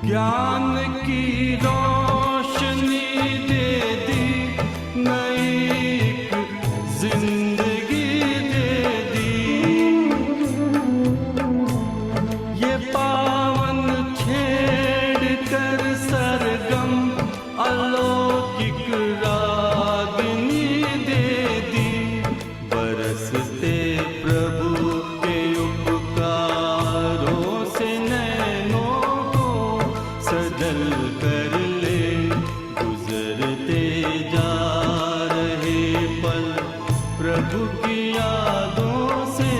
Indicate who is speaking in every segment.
Speaker 1: ज्ञान की रोशनी दे दी, नई एक जिंदगी दे दी। ये पावन छेड़ कर सरगम अलौकिक रागनी दे दी। बरसते प्रभु के उपकारों से नैनों को सजल कर ले, गुजरते जा रहे पल प्रभु की यादों से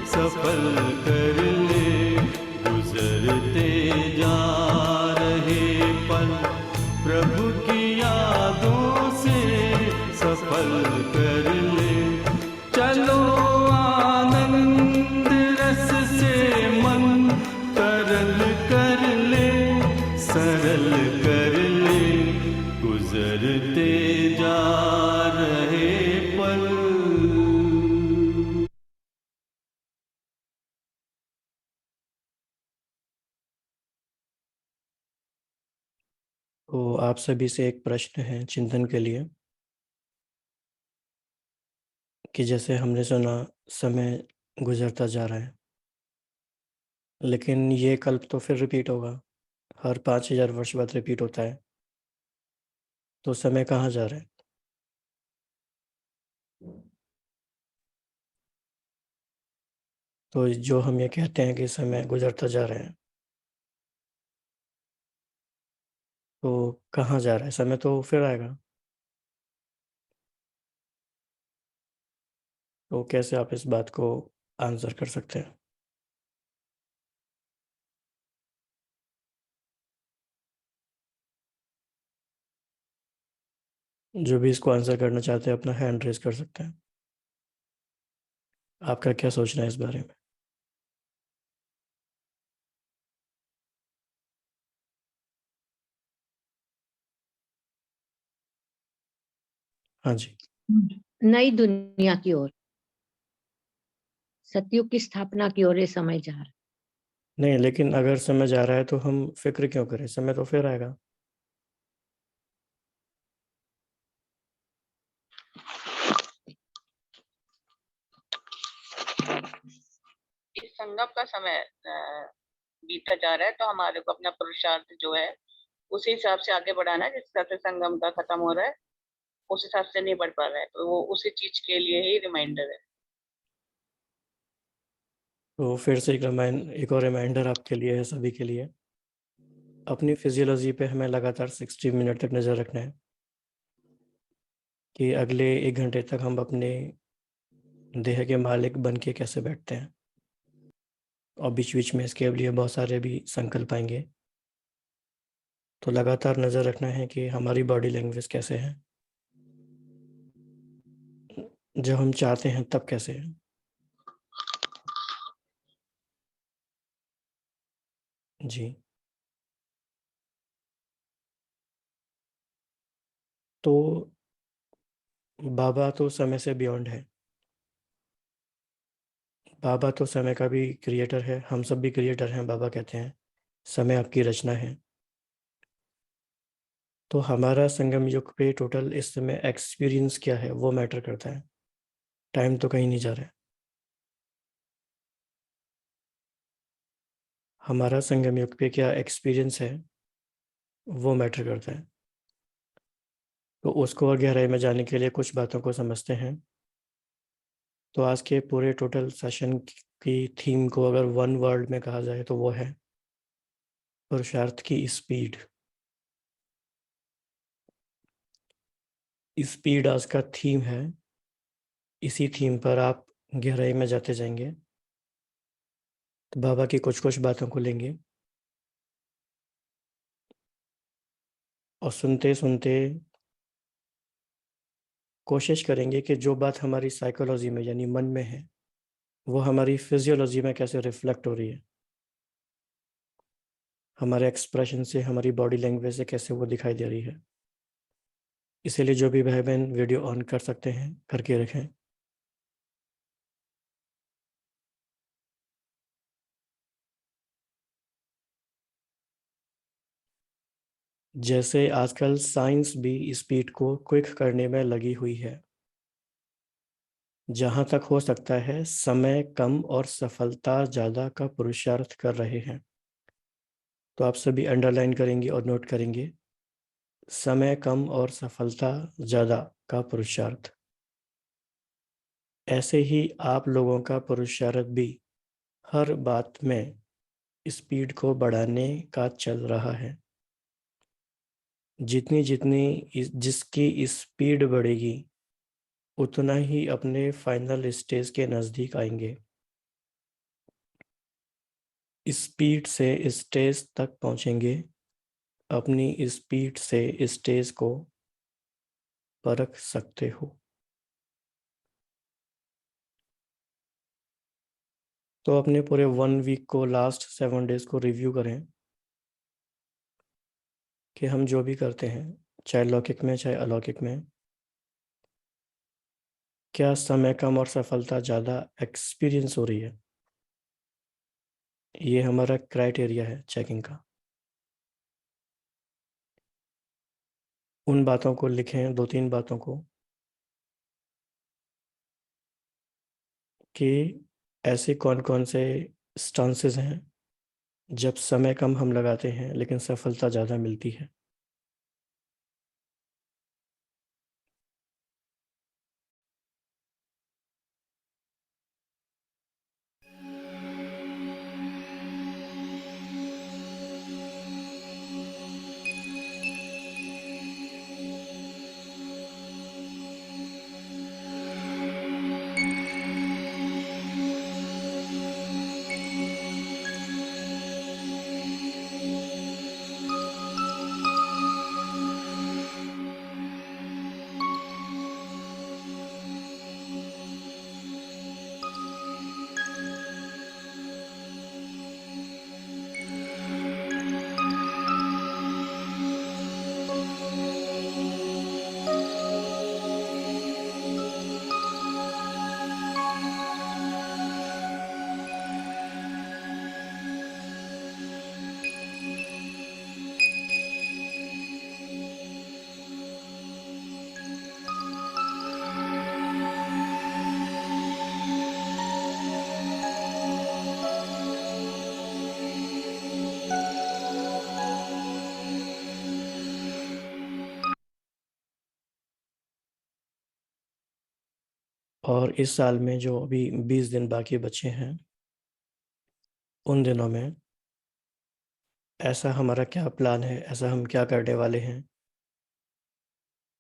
Speaker 1: सफल कर ले, गुजरते जा रहे पल प्रभु की यादों से सफल कर ले। चलो आनंद रस से मन तरल कर ले, सरल कर ले, गुजरते जा रहे पल।
Speaker 2: तो आप सभी से एक प्रश्न है चिंतन के लिए कि जैसे हमने सुना समय गुजरता जा रहा है, लेकिन ये कल्प तो फिर रिपीट होगा, हर 5000 वर्ष बाद रिपीट होता है। तो समय कहाँ जा रहा है? तो जो हम ये कहते हैं कि समय गुजरता जा रहा है, तो कहाँ जा रहा है? समय तो फिर आएगा। तो कैसे आप इस बात को आंसर कर सकते हैं? जो भी इसको आंसर करना चाहते हैं अपना हैंड रेज कर सकते हैं। आपका क्या सोचना है इस बारे में? हाँ जी।
Speaker 3: नई दुनिया की ओर, सतयुग की स्थापना की ओर ये समय जा रहा है।
Speaker 2: नहीं, लेकिन अगर समय जा रहा है तो हम फिक्र क्यों करें? समय तो फिर आएगा।
Speaker 4: इस संगम का समय बीता जा रहा है, तो हमारे को अपना पुरुषार्थ जो है उसी हिसाब से आगे बढ़ाना है। जिस हिसाब से संगम का खत्म हो रहा है उस हिसाब से नहीं बढ़ पा रहा है, तो वो उसी चीज के लिए ही रिमाइंडर है।
Speaker 2: तो फिर से एक और रिमाइंडर आपके लिए है, सभी के लिए। अपनी फिजियोलॉजी पे हमें लगातार 60 मिनट तक नज़र रखना है कि अगले 1 घंटे तक हम अपने देह के मालिक बन के कैसे बैठते हैं। और बीच बीच में इसके लिए बहुत सारे भी संकल्प आएंगे। तो लगातार नज़र रखना है कि हमारी बॉडी लैंग्वेज कैसे है, जब हम चाहते हैं तब कैसे है। जी। तो बाबा तो समय से बियॉन्ड है। बाबा तो समय का भी क्रिएटर है, हम सब भी क्रिएटर हैं। बाबा कहते हैं समय आपकी रचना है। तो हमारा संगम युग पे टोटल इस समय एक्सपीरियंस क्या है वो मैटर करता है। टाइम तो कहीं नहीं जा रहा है। हमारा संगम युग पे क्या एक्सपीरियंस है वो मैटर करता है। तो उसको और गहराई में जाने के लिए कुछ बातों को समझते हैं। तो आज के पूरे टोटल सेशन की थीम को अगर वन वर्ड में कहा जाए तो वो है पुरुषार्थ की स्पीड। स्पीड आज का थीम है। इसी थीम पर आप गहराई में जाते जाएंगे तो बाबा की कुछ कुछ बातों को लेंगे और सुनते सुनते कोशिश करेंगे कि जो बात हमारी साइकोलॉजी में यानी मन में है वो हमारी फिजियोलॉजी में कैसे रिफ्लेक्ट हो रही है, हमारे एक्सप्रेशन से, हमारी बॉडी लैंग्वेज से कैसे वो दिखाई दे रही है। इसीलिए जो भी भाई बहन वीडियो ऑन कर सकते हैं करके रखें। जैसे आजकल साइंस भी स्पीड को क्विक करने में लगी हुई है। जहां तक हो सकता है समय कम और सफलता ज़्यादा का पुरुषार्थ कर रहे हैं। तो आप सभी अंडरलाइन करेंगे और नोट करेंगे, समय कम और सफलता ज़्यादा का पुरुषार्थ। ऐसे ही आप लोगों का पुरुषार्थ भी हर बात में स्पीड को बढ़ाने का चल रहा है। जितनी जितनी जिसकी स्पीड बढ़ेगी उतना ही अपने फाइनल स्टेज के नज़दीक आएंगे। स्पीड से स्टेज तक पहुंचेंगे, अपनी स्पीड से स्टेज को परख सकते हो। तो अपने पूरे 1 वीक को, लास्ट 7 डेज को रिव्यू करें कि हम जो भी करते हैं, चाहे लौकिक में चाहे अलौकिक में, क्या समय कम और सफलता ज़्यादा एक्सपीरियंस हो रही है। ये हमारा क्राइटेरिया है चेकिंग का। उन बातों को लिखें, 2-3 बातों को, कि ऐसे कौन कौन से स्टांसेस हैं जब समय कम हम लगाते हैं लेकिन सफलता ज़्यादा मिलती है। और इस साल में जो अभी 20 दिन बाकी बचे हैं, उन दिनों में ऐसा हमारा क्या प्लान है, ऐसा हम क्या करने वाले हैं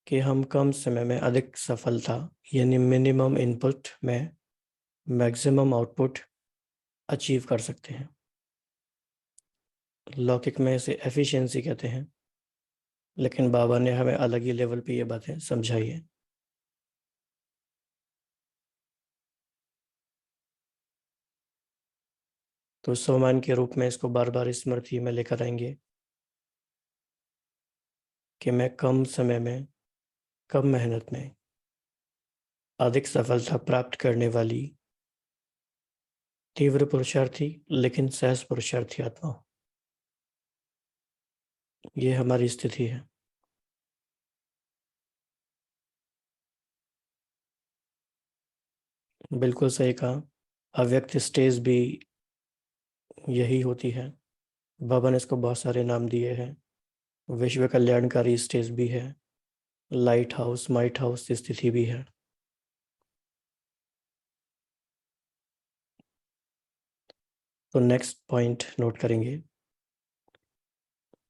Speaker 2: कि हम कम समय में अधिक सफलता, यानी मिनिमम इनपुट में मैक्सिमम आउटपुट अचीव कर सकते हैं। लौकिक में इसे एफिशिएंसी कहते हैं, लेकिन बाबा ने हमें अलग ही लेवल पे ये बातें समझाई है। तो सम्मान के रूप में इसको बार बार स्मृति में लेकर आएंगे कि मैं कम समय में, कम मेहनत में अधिक सफलता प्राप्त करने वाली तीव्र पुरुषार्थी लेकिन सहज पुरुषार्थी आत्मा हूं। ये हमारी स्थिति है। बिल्कुल सही कहा। अव्यक्त स्टेज भी यही होती है। बाबा ने इसको बहुत सारे नाम दिए हैं। विश्व कल्याणकारी स्टेज भी है, लाइट हाउस, माइट हाउस स्थिति भी है। तो नेक्स्ट पॉइंट नोट करेंगे।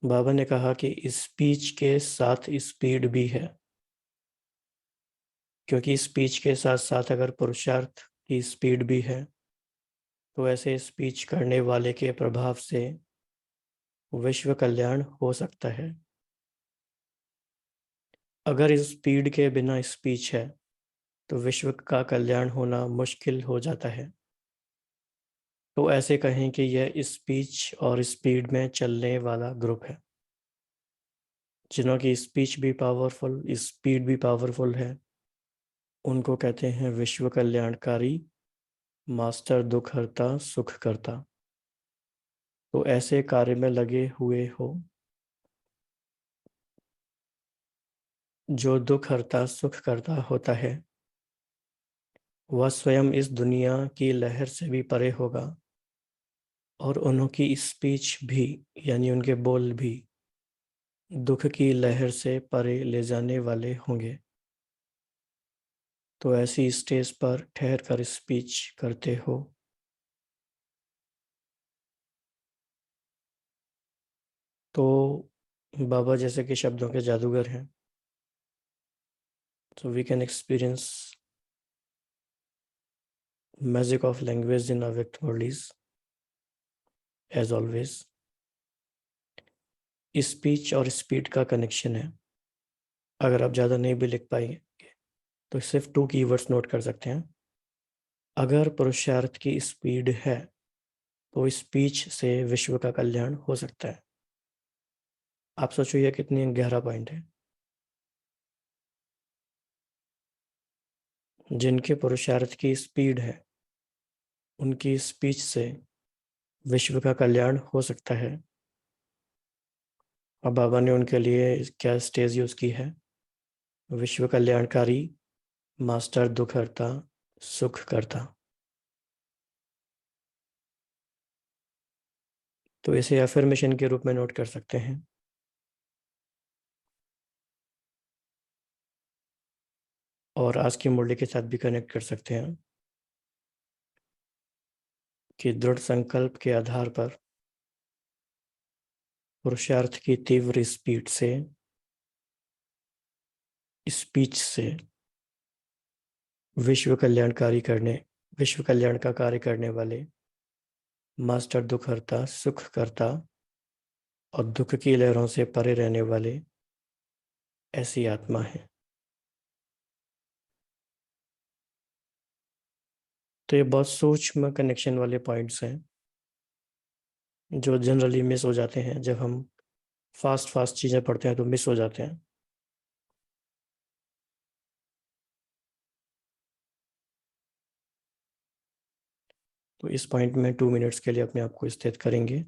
Speaker 2: बाबा ने कहा कि स्पीच के साथ स्पीड भी है, क्योंकि स्पीच के साथ साथ अगर पुरुषार्थ की स्पीड भी है तो ऐसे स्पीच करने वाले के प्रभाव से विश्व कल्याण हो सकता है। अगर इस स्पीड के बिना स्पीच है तो विश्व का कल्याण होना मुश्किल हो जाता है। तो ऐसे कहें कि यह स्पीच और स्पीड में चलने वाला ग्रुप है, जिन्हों की स्पीच भी पावरफुल, स्पीड भी पावरफुल है। उनको कहते हैं विश्व कल्याणकारी मास्टर, दुख हरता सुख करता। तो ऐसे कार्य में लगे हुए हो जो दुख हरता सुख करता होता है वह स्वयं इस दुनिया की लहर से भी परे होगा और उनकी स्पीच भी यानी उनके बोल भी दुख की लहर से परे ले जाने वाले होंगे। तो ऐसी स्टेज पर ठहर कर स्पीच करते हो। तो बाबा जैसे कि शब्दों के जादूगर हैं, so we can experience magic of language in अव्यक्त मुरलीज as always। स्पीच और स्पीड का कनेक्शन है। अगर आप ज़्यादा नहीं भी लिख पाएंगे तो सिर्फ 2 कीवर्ड्स नोट कर सकते हैं। अगर पुरुषार्थ की स्पीड है तो स्पीच से विश्व का कल्याण हो सकता है। आप सोचो ये कितनी गहरा पॉइंट है। जिनके पुरुषार्थ की स्पीड है उनकी स्पीच से विश्व का कल्याण हो सकता है। और बाबा ने उनके लिए क्या स्टेज यूज की है? विश्व कल्याणकारी, मास्टर दुख हरता, सुख करता। तो इसे अफर्मेशन के रूप में नोट कर सकते हैं। और आज की मुरली के साथ भी कनेक्ट कर सकते हैं कि दृढ़ संकल्प के आधार पर पुरुषार्थ की तीव्र स्पीड से स्पीच से विश्व कल्याण का कार्य करने वाले मास्टर दुख हरता, सुख करता और दुख की लहरों से परे रहने वाले ऐसी आत्मा है। तो ये बहुत सूक्ष्म कनेक्शन वाले पॉइंट्स हैं जो जनरली मिस हो जाते हैं। जब हम फास्ट चीज़ें पढ़ते हैं तो मिस हो जाते हैं। तो इस पॉइंट में 2 मिनट्स के लिए अपने आप को स्थित करेंगे।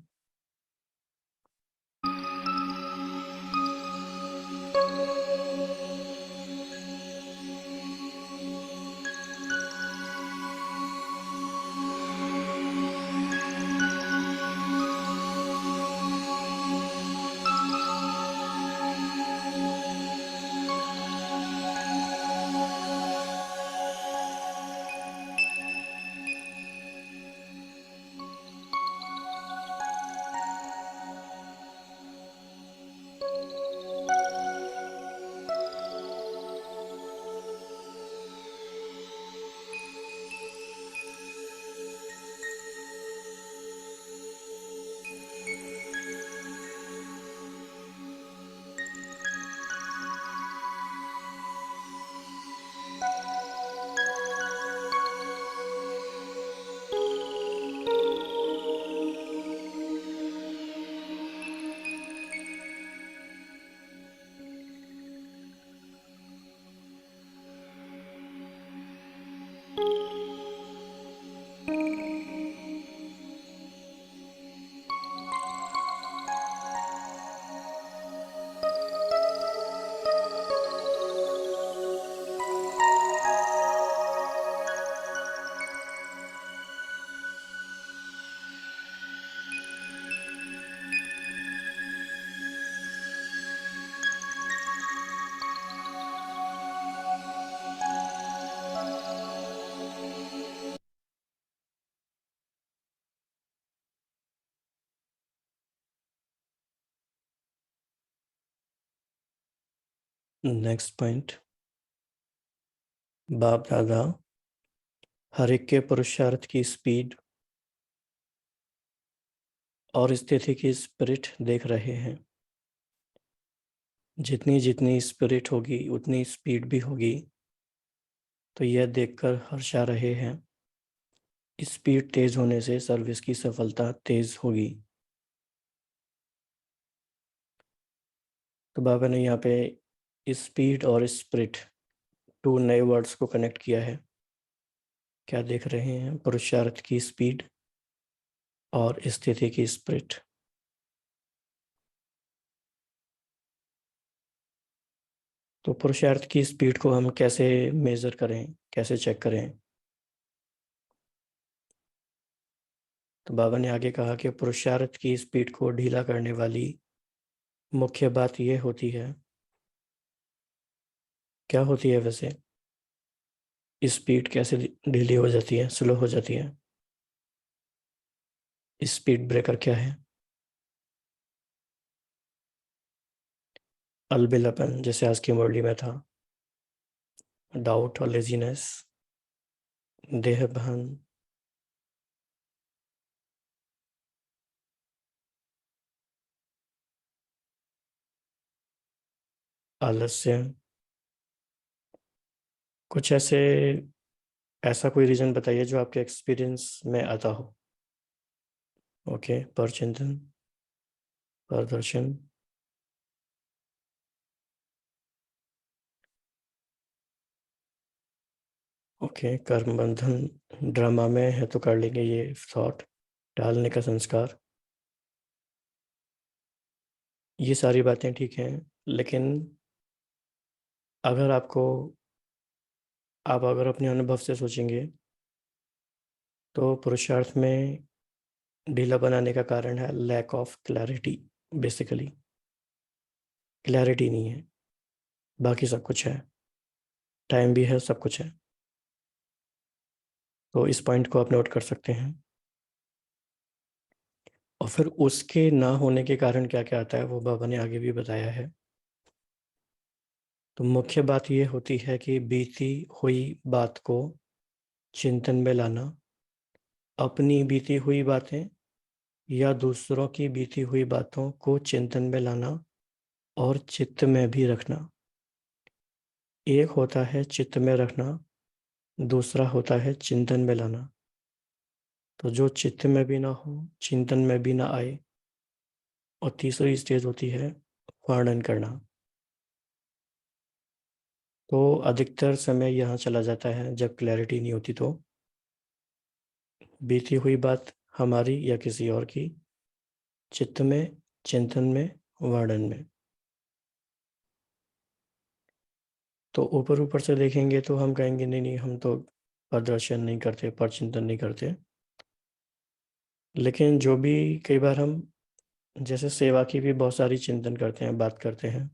Speaker 2: नेक्स्ट पॉइंट, बाप दादा हर एक के पुरुषार्थ की स्पीड और स्थिति की स्पिरिट देख रहे हैं। जितनी जितनी स्पिरिट होगी उतनी स्पीड भी होगी। तो यह देखकर हर्षा रहे हैं। स्पीड तेज होने से सर्विस की सफलता तेज होगी। तो बाबा ने यहाँ पे स्पीड और स्पिरिट 2 नए वर्ड्स को कनेक्ट किया है। क्या देख रहे हैं? पुरुषार्थ की स्पीड और स्थिति की स्पिरिट। तो पुरुषार्थ की स्पीड को हम कैसे मेजर करें, कैसे चेक करें? तो बाबा ने आगे कहा कि पुरुषार्थ की स्पीड को ढीला करने वाली मुख्य बात यह होती है, क्या होती है वैसे? स्पीड कैसे ढीली हो जाती है, स्लो हो जाती है? स्पीड ब्रेकर क्या है? अलबिलापन, जैसे आज की मुरली में था, डाउट और लेजीनेस, देह भान, आलस्य, कुछ ऐसा कोई रीजन बताइए जो आपके एक्सपीरियंस में आता हो। ओके, परचिंतन, प्रदर्शन, ओके, कर्म बंधन ड्रामा में है तो कर लेंगे ये थॉट, टालने का संस्कार, ये सारी बातें ठीक हैं। लेकिन अगर आप अगर अपने अनुभव से सोचेंगे तो पुरुषार्थ में ढीला बनाने का कारण है lack of clarity. Basically clarity नहीं है, बाकी सब कुछ है, टाइम भी है, सब कुछ है। तो इस पॉइंट को आप नोट कर सकते हैं। और फिर उसके ना होने के कारण क्या क्या आता है वो बाबा ने आगे भी बताया है। तो मुख्य बात ये होती है कि बीती हुई बात को चिंतन में लाना, अपनी बीती हुई बातें या दूसरों की बीती हुई बातों को चिंतन में लाना और चित्त में भी रखना। एक होता है चित्त में रखना, दूसरा होता है चिंतन में लाना। तो जो चित्त में भी ना हो, चिंतन में भी ना आए, और तीसरी स्टेज होती है वर्णन करना। तो अधिकतर समय यहाँ चला जाता है जब क्लैरिटी नहीं होती, तो बीती हुई बात हमारी या किसी और की, चित्त में, चिंतन में, वर्णन में। तो ऊपर ऊपर से देखेंगे तो हम कहेंगे नहीं नहीं, हम तो प्रदर्शन नहीं करते, पर चिंतन नहीं करते। लेकिन जो भी, कई बार हम जैसे सेवा की भी बहुत सारी चिंतन करते हैं, बात करते हैं,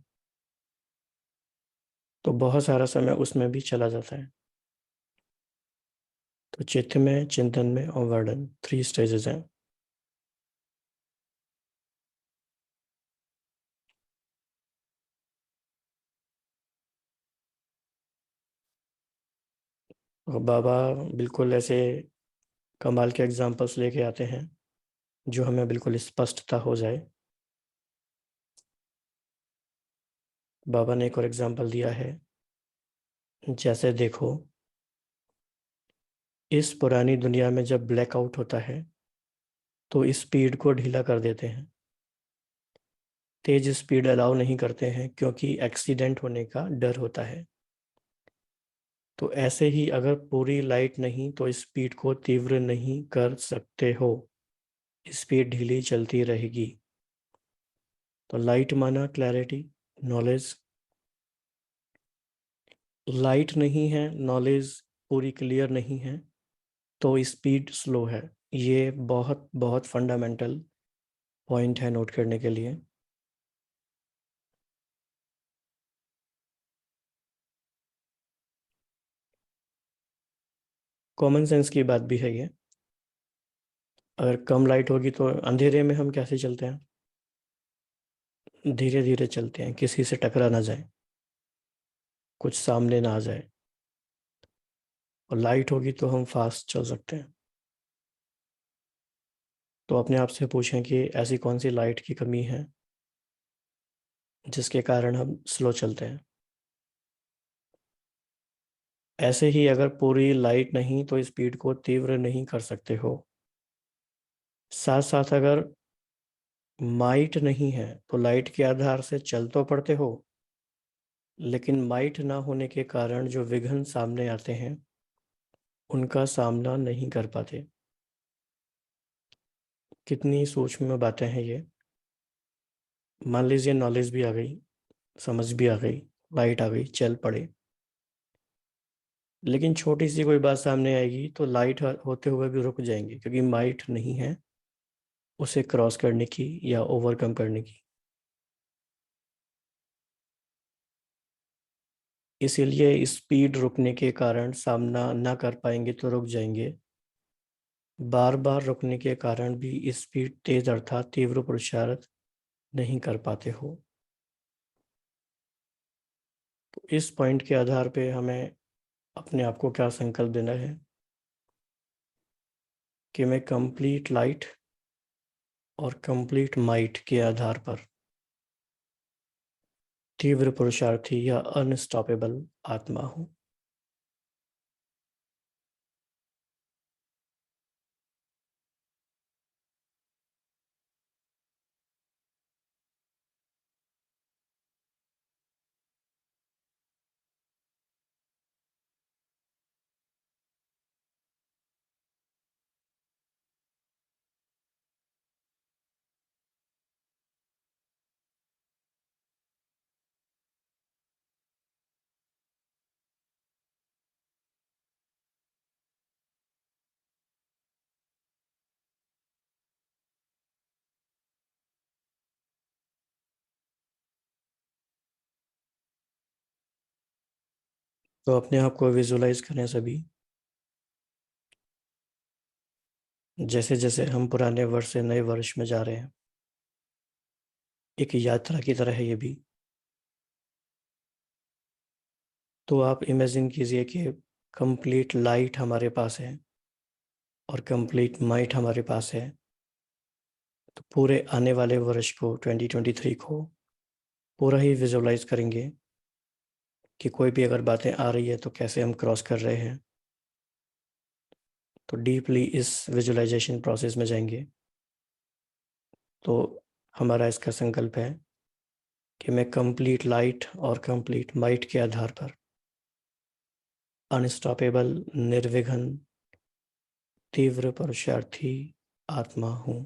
Speaker 2: तो बहुत सारा समय उसमें भी चला जाता है। तो चित्त में, चिंतन में और वर्णन, 3 स्टेजेस हैं। और बाबा बिल्कुल ऐसे कमाल के एग्जाम्पल्स लेके आते हैं जो हमें बिल्कुल स्पष्टता हो जाए। बाबा ने एक और एग्जाम्पल दिया है, जैसे देखो, इस पुरानी दुनिया में जब ब्लैकआउट होता है तो स्पीड को ढीला कर देते हैं, तेज स्पीड अलाउ नहीं करते हैं क्योंकि एक्सीडेंट होने का डर होता है। तो ऐसे ही अगर पूरी लाइट नहीं तो स्पीड को तीव्र नहीं कर सकते हो, स्पीड ढीली चलती रहेगी। तो लाइट माना क्लैरिटी, नॉलेज, लाइट नहीं है, नॉलेज पूरी क्लियर नहीं है, तो स्पीड स्लो है। ये बहुत बहुत फंडामेंटल पॉइंट है नोट करने के लिए। कॉमन सेंस की बात भी है ये। अगर कम लाइट होगी तो अंधेरे में हम कैसे चलते हैं? धीरे धीरे चलते हैं, किसी से टकरा ना जाए, कुछ सामने ना आ जाए। और लाइट होगी तो हम फास्ट चल सकते हैं। तो अपने आप से पूछें कि ऐसी कौन सी लाइट की कमी है जिसके कारण हम स्लो चलते हैं। ऐसे ही अगर पूरी लाइट नहीं तो स्पीड को तीव्र नहीं कर सकते हो। साथ साथ अगर माइट नहीं है तो लाइट के आधार से चल तो पड़ते हो, लेकिन माइट ना होने के कारण जो विघ्न सामने आते हैं उनका सामना नहीं कर पाते। कितनी सूक्ष्म बातें हैं ये। मान लीजिए नॉलेज भी आ गई, समझ भी आ गई, लाइट आ गई, चल पड़े। लेकिन छोटी सी कोई बात सामने आएगी तो लाइट होते हुए भी रुक जाएंगे, क्योंकि माइट नहीं है उसे क्रॉस करने की या ओवरकम करने की। इसीलिए स्पीड रुकने के कारण सामना ना कर पाएंगे तो रुक जाएंगे। बार बार रुकने के कारण भी स्पीड तेज अर्थात तीव्र पुरुषार्थ नहीं कर पाते हो। तो इस पॉइंट के आधार पे हमें अपने आप को क्या संकल्प देना है कि मैं कंप्लीट लाइट और कंप्लीट माइट के आधार पर तीव्र पुरुषार्थी या अनस्टॉपेबल आत्मा हूं। तो अपने आप को विजुलाइज करें सभी, जैसे जैसे हम पुराने वर्ष से नए वर्ष में जा रहे हैं। एक यात्रा की तरह है ये भी। तो आप इमेजिन कीजिए कि कंप्लीट लाइट हमारे पास है और कंप्लीट माइट हमारे पास है। तो पूरे आने वाले वर्ष को 2023 को पूरा ही विजुलाइज करेंगे कि कोई भी अगर बातें आ रही है तो कैसे हम क्रॉस कर रहे हैं। तो डीपली इस विजुलाइजेशन प्रोसेस में जाएंगे। तो हमारा इसका संकल्प है कि मैं कंप्लीट लाइट और कंप्लीट माइट के आधार पर अनस्टॉपेबल निर्विघ्न तीव्र पुरुषार्थी आत्मा हूं।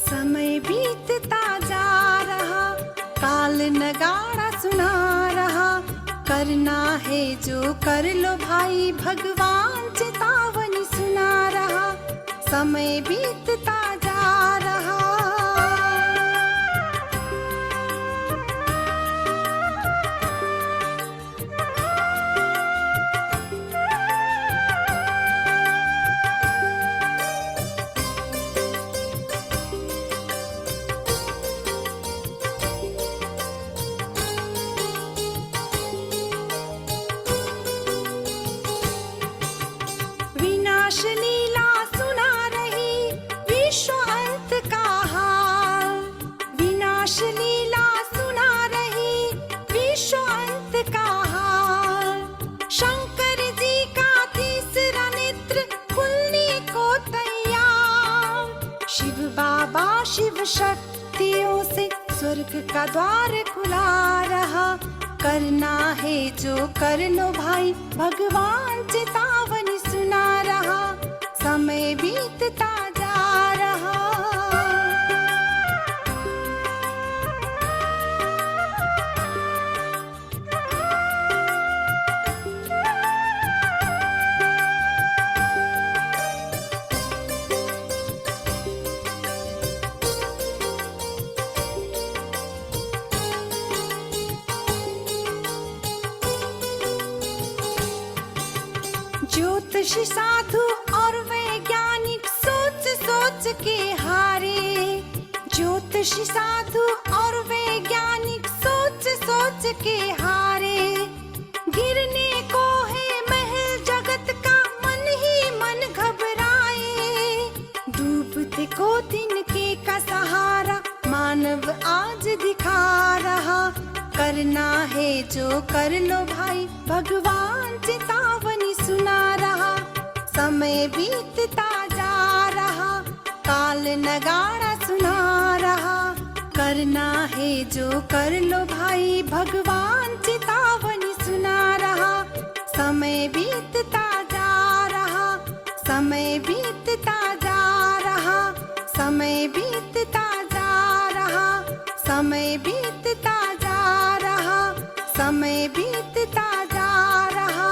Speaker 5: समय बीतता जा रहा, काल नगाड़ा सुना रहा। करना है जो कर लो भाई, भगवान चेतावनी सुना रहा। समय बीतता जा रहा, विनाश लीला सुना रही विश्व अंत का हाल। विनाश लीला सुना रही विश्व अंत का हाल। शंकर जी का तीसरा नेत्र खुलने को तैयार। शिव बाबा शिव शक्तियों से स्वर्ग का द्वार खुला रहा। करना है जो कर लो भाई, भगवान चेतावनी सुना रहा। समय बीतता जा रहा, ज्योतिषी साधु और वैज्ञानिक सोच सोच के हारे। ज्योतिषी साधु और वैज्ञानिक सोच सोच के हारे। गिरने को है महल जगत का, मन ही मन घबराए। डूबते को तिनके का सहारा मानव आज दिखा रहा। करना है जो कर लो भाई, भगवान चेतावनी सुना रहा। समय बीतता जा रहा, काल नगाड़ा सुना रहा। करना है जो कर लो भाई, भगवान चेतावनी सुना रहा। समय बीतता जा रहा, समय बीतता जा रहा, समय बीतता जा रहा, समय बीतता जा रहा, समय बीतता जा रहा।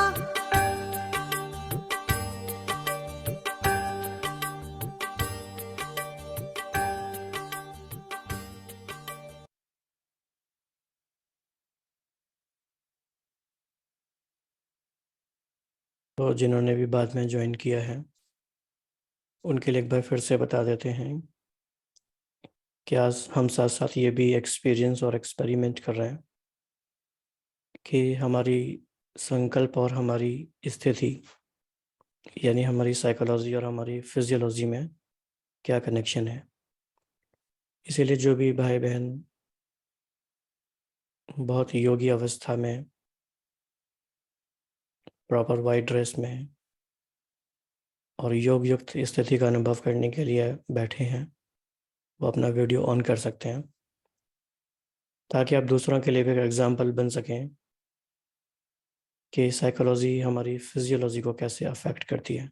Speaker 2: तो जिन्होंने भी बाद में ज्वाइन किया है उनके लिए एक बार फिर से बता देते हैं कि आज हम साथ साथ ये भी एक्सपीरियंस और एक्सपेरिमेंट कर रहे हैं कि हमारी संकल्प और हमारी स्थिति यानी हमारी साइकोलॉजी और हमारी फिजियोलॉजी में क्या कनेक्शन है। इसीलिए जो भी भाई बहन बहुत योगी अवस्था में प्रॉपर वाइट ड्रेस में और योग युक्त स्थिति का अनुभव करने के लिए बैठे हैं, वो अपना वीडियो ऑन कर सकते हैं ताकि आप दूसरों के लिए भी एक एग्जाम्पल बन सकें कि साइकोलॉजी हमारी फिजियोलॉजी को कैसे अफेक्ट करती है।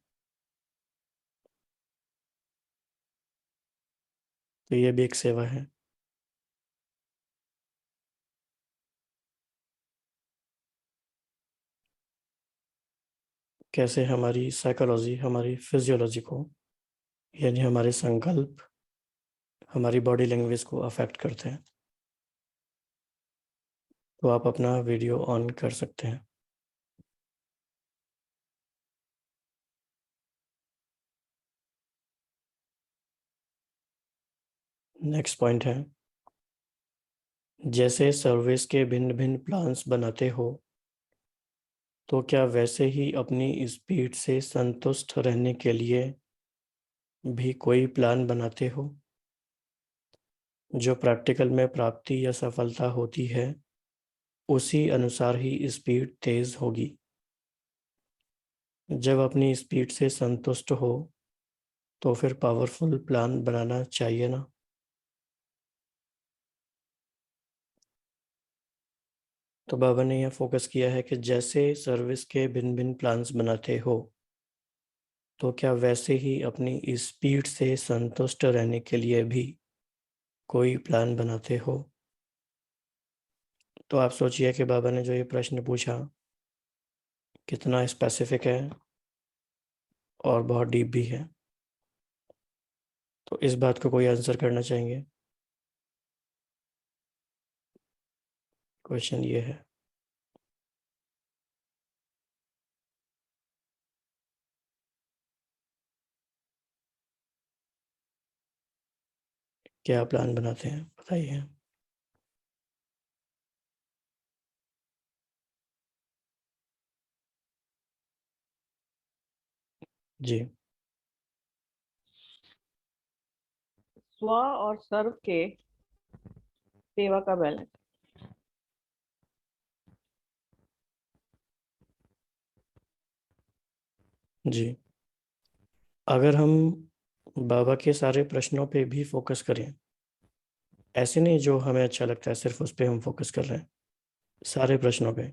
Speaker 2: तो ये भी एक सेवा है। कैसे हमारी साइकोलॉजी हमारी फिजियोलॉजी को यानी हमारे संकल्प हमारी बॉडी लैंग्वेज को अफेक्ट करते हैं। तो आप अपना वीडियो ऑन कर सकते हैं। नेक्स्ट पॉइंट है, जैसे सर्विस के भिन्न भिन्न प्लान्स बनाते हो तो क्या वैसे ही अपनी स्पीड से संतुष्ट रहने के लिए भी कोई प्लान बनाते हो? जो प्रैक्टिकल में प्राप्ति या सफलता होती है उसी अनुसार ही स्पीड तेज होगी। जब अपनी स्पीड से संतुष्ट हो तो फिर पावरफुल प्लान बनाना चाहिए ना। तो बाबा ने यह फोकस किया है कि जैसे सर्विस के भिन्न भिन्न प्लान्स बनाते हो तो क्या वैसे ही अपनी स्पीड से संतुष्ट रहने के लिए भी कोई प्लान बनाते हो? तो आप सोचिए कि बाबा ने जो ये प्रश्न पूछा कितना स्पेसिफिक है और बहुत डीप भी है। तो इस बात को कोई आंसर करना चाहेंगे? क्वेश्चन ये है। क्या प्लान बनाते हैं बताइए। जी
Speaker 4: स्व और सर्व के सेवा का बैलेंस।
Speaker 2: जी, अगर हम बाबा के सारे प्रश्नों पे भी फोकस करें, ऐसे नहीं जो हमें अच्छा लगता है सिर्फ उस पे हम फोकस कर रहे हैं, सारे प्रश्नों पे,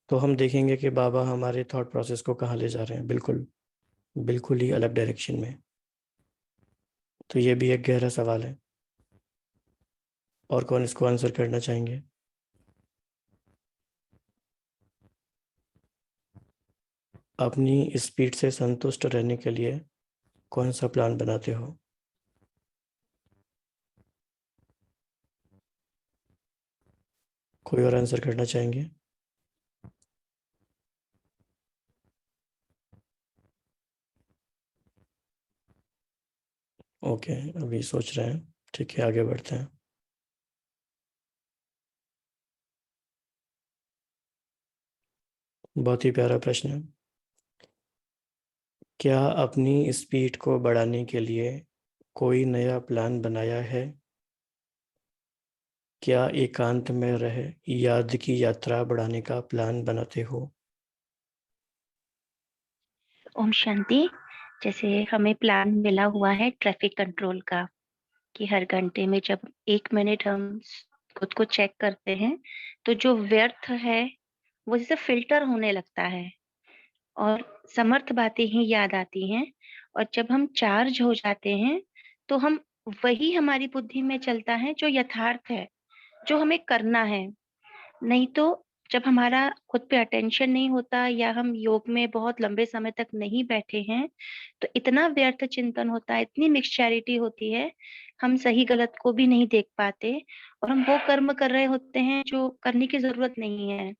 Speaker 2: तो हम देखेंगे कि बाबा हमारे थॉट प्रोसेस को कहाँ ले जा रहे हैं, बिल्कुल बिल्कुल ही अलग डायरेक्शन में। तो ये भी एक गहरा सवाल है। और कौन इसको आंसर करना चाहेंगे? अपनी स्पीड से संतुष्ट रहने के लिए कौन सा प्लान बनाते हो? कोई और आंसर करना चाहेंगे? ओके, अभी सोच रहे हैं। ठीक है, आगे बढ़ते हैं। बहुत ही प्यारा प्रश्न है। क्या अपनी स्पीड को बढ़ाने के लिए कोई नया प्लान बनाया है? क्या एकांत में रह याद की यात्रा बढ़ाने का प्लान बनाते हो?
Speaker 6: ओम शांति। जैसे हमें प्लान मिला हुआ है ट्रैफिक कंट्रोल का, कि हर घंटे में जब 1 मिनट हम खुद को चेक करते हैं, तो जो व्यर्थ है वो जैसे फिल्टर होने लगता है और समर्थ बातें ही याद आती हैं। और जब हम चार्ज हो जाते हैं, तो हम वही हमारी बुद्धि में चलता है जो यथार्थ है, जो हमें करना है। नहीं तो जब हमारा खुद पे अटेंशन नहीं होता या हम योग में बहुत लंबे समय तक नहीं बैठे हैं, तो इतना व्यर्थ चिंतन होता है, इतनी मिक्सचैरिटी होती है, हम सही गलत को भी नहीं देख पाते और हम वो कर्म कर रहे होते हैं जो करने की जरूरत नहीं है।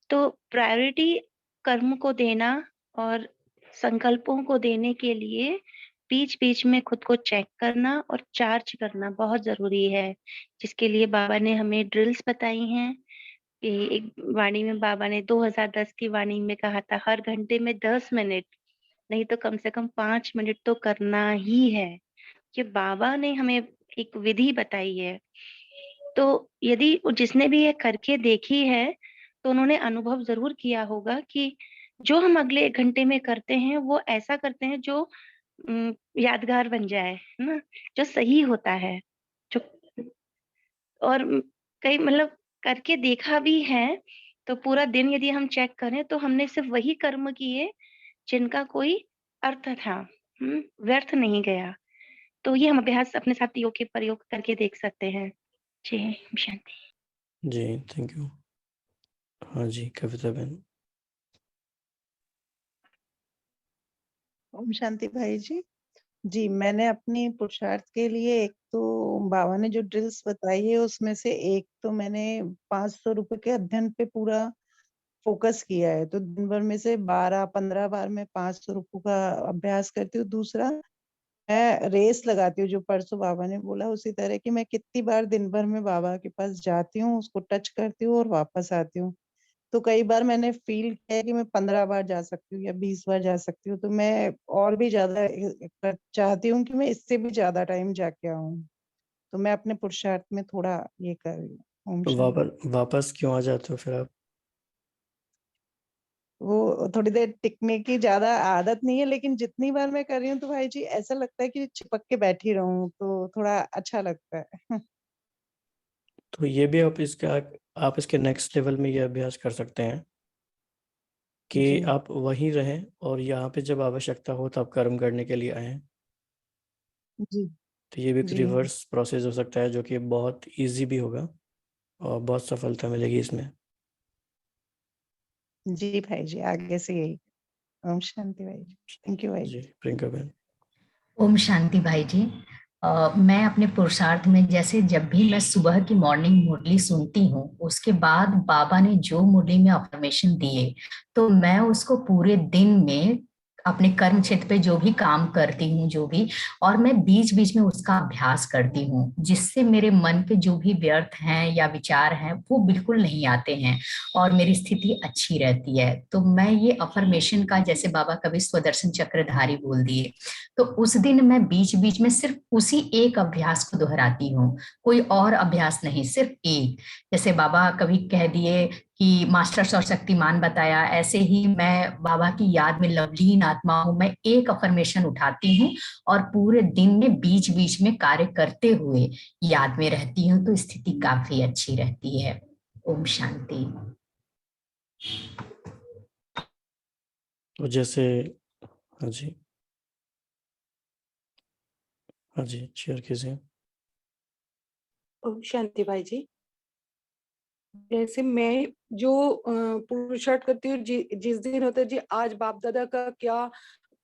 Speaker 6: तो प्रायोरिटी कर्म को देना और संकल्पों को देने के लिए बीच बीच में खुद को चेक करना और चार्ज करना बहुत जरूरी है, जिसके लिए बाबा ने हमें ड्रिल्स बताई हैं। कि एक वाणी में बाबा ने 2010 की वाणी में कहा था, हर घंटे में 10 मिनट नहीं तो कम से कम 5 मिनट तो करना ही है। ये बाबा ने हमें एक विधि बताई है। तो यदि जिसने भी ये करके देखी है, तो उन्होंने अनुभव जरूर किया होगा कि जो हम अगले 1 घंटे में करते हैं वो ऐसा करते हैं जो यादगार बन जाए, है ना, जो सही होता है, जो और कई मतलब करके देखा भी है। तो पूरा दिन यदि हम चेक करें तो हमने सिर्फ वही कर्म किए जिनका कोई अर्थ था, व्यर्थ नहीं गया। तो ये हम अभ्यास अपने साथ योग के प्रयोग करके देख सकते हैं। जी शांति।
Speaker 2: जी, थैंक यू। हाँ जी, कविता बहन।
Speaker 7: ओम शांति भाई जी। जी, मैंने अपनी पुरुषार्थ के लिए एक तो बाबा ने जो ड्रिल्स बताई है उसमें से एक तो मैंने 500 रुपए के अध्ययन पे पूरा फोकस किया है। तो दिन भर में से 12-15 बार मैं 500 रुपए का अभ्यास करती हूँ। दूसरा, मैं रेस लगाती हूँ, जो परसों बाबा ने बोला उसी तरह की, मैं कितनी बार दिन भर में बाबा के पास जाती हूँ, उसको टच करती हूँ और वापस आती हूँ। तो कई बार मैंने फील किया है कि मैं 15 बार जा सकती हूँ या 20 बार जा सकती हूँ। तो मैं और भी ज्यादा चाहती हूँ कि मैं इससे भी ज्यादा टाइम जाके आऊँ। तो मैं अपने पुरुषार्थ में थोड़ा ये कर रही हूँ। ओम शांति।
Speaker 2: वापस क्यों आ जाते हो फिर आप?
Speaker 7: वो थोड़ी देर टिकने की ज्यादा आदत नहीं है, लेकिन जितनी बार मैं कर रही हूँ तो भाई जी ऐसा लगता है कि चिपक के बैठी रहूं, तो थोड़ा अच्छा लगता है।
Speaker 2: तो ये भी आप इसके नेक्स्ट लेवल में ये अभ्यास कर सकते हैं कि
Speaker 7: जी
Speaker 2: आप वहीं रहें और यहाँ पे जब आवश्यकता हो तब कर्म करने के लिए आए।
Speaker 7: जी
Speaker 2: तो ये भी एक
Speaker 7: जी
Speaker 2: रिवर्स प्रोसेस हो सकता है, जो कि बहुत इजी भी होगा और बहुत सफलता मिलेगी इसमें।
Speaker 7: जी भाई जी, आगे से यही। ओम शांति भाई जी। थैंक यू भाई
Speaker 2: जी,
Speaker 7: जी।
Speaker 2: प्रियंका बहन।
Speaker 8: ओम शांति भाई जी। मैं अपने पुरुषार्थ में जैसे जब भी मैं सुबह की मॉर्निंग मुरली सुनती हूँ, उसके बाद बाबा ने जो मुरली में अफर्मेशन दिए, तो मैं उसको पूरे दिन में अपने कर्म क्षेत्र पे जो भी काम करती हूँ, जो भी, और मैं बीच बीच में उसका अभ्यास करती हूँ, जिससे मेरे मन पे जो भी व्यर्थ हैं या विचार हैं वो बिल्कुल नहीं आते हैं और मेरी स्थिति अच्छी रहती है। तो मैं ये अफर्मेशन का, जैसे बाबा कभी स्वदर्शन चक्रधारी बोल दिए, तो उस दिन मैं बीच बीच में सिर्फ उसी एक अभ्यास को दोहराती हूँ, कोई और अभ्यास नहीं, सिर्फ एक। जैसे बाबा कभी कह दिए कि मास्टर्स और शक्तिमान बताया, ऐसे ही मैं बाबा की याद में लवलीन आत्मा हूँ, मैं एक अफर्मेशन उठाती हूँ और पूरे दिन में बीच बीच में कार्य करते हुए याद में रहती हूँ, तो स्थिति काफी अच्छी रहती है। ओम शांति।
Speaker 2: तो जैसे, हाँ जी, हाँ जी, शेयर कीजिए।
Speaker 9: ओम शांति भाई जी। जैसे मैं जो पुरुषार्थ करती हूँ, जिस दिन होता है जी, आज बाप दादा का क्या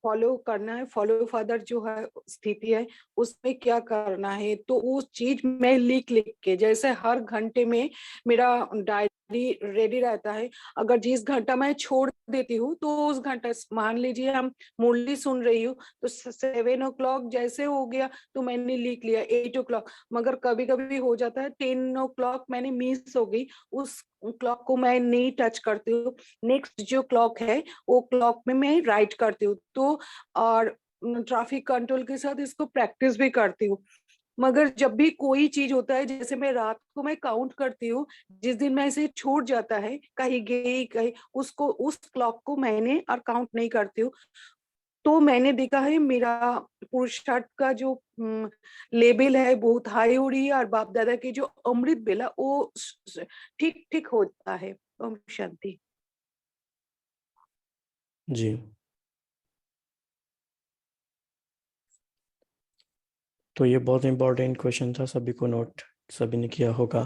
Speaker 9: फॉलो करना है, फॉलो फादर जो है स्थिति है उसमें क्या करना है, तो वो चीज मैं लिख लिख के, जैसे हर घंटे में मेरा डायरी रेडी रहता है। अगर जिस घंटा मैं छोड़ देती हूँ तो उस घंटा, मान लीजिए हम मुरली सुन रही हूँ तो 7 o'clock जैसे हो गया तो मैंने लिख लिया 8 o'clock, मगर कभी कभी हो जाता है 10 o'clock मैंने मिस हो गई, उस क्लॉक को मैं नहीं टच करती हूँ। नेक्स्ट जो क्लॉक है वो क्लॉक में मैं राइट करती हूँ। तो और ट्रैफिक कंट्रोल के साथ इसको प्रैक्टिस भी करती हूँ। मगर जब भी कोई चीज होता है, जैसे मैं रात को मैं काउंट करती हूँ, जिस दिन मैं इसे छूट जाता है, कहीं गई कहीं, उसको उस क्लॉक को मैंने और काउंट नहीं करती हूँ। तो मैंने देखा है मेरा पुरुषार्थ का जो लेवल है बहुत हाई हो रही है, और बाप दादा की जो अमृत बेला वो ठीक ठीक होता है। ओम शांति।
Speaker 2: जी, तो ये बहुत इम्पोर्टेंट क्वेश्चन था, सभी को नोट सभी ने किया होगा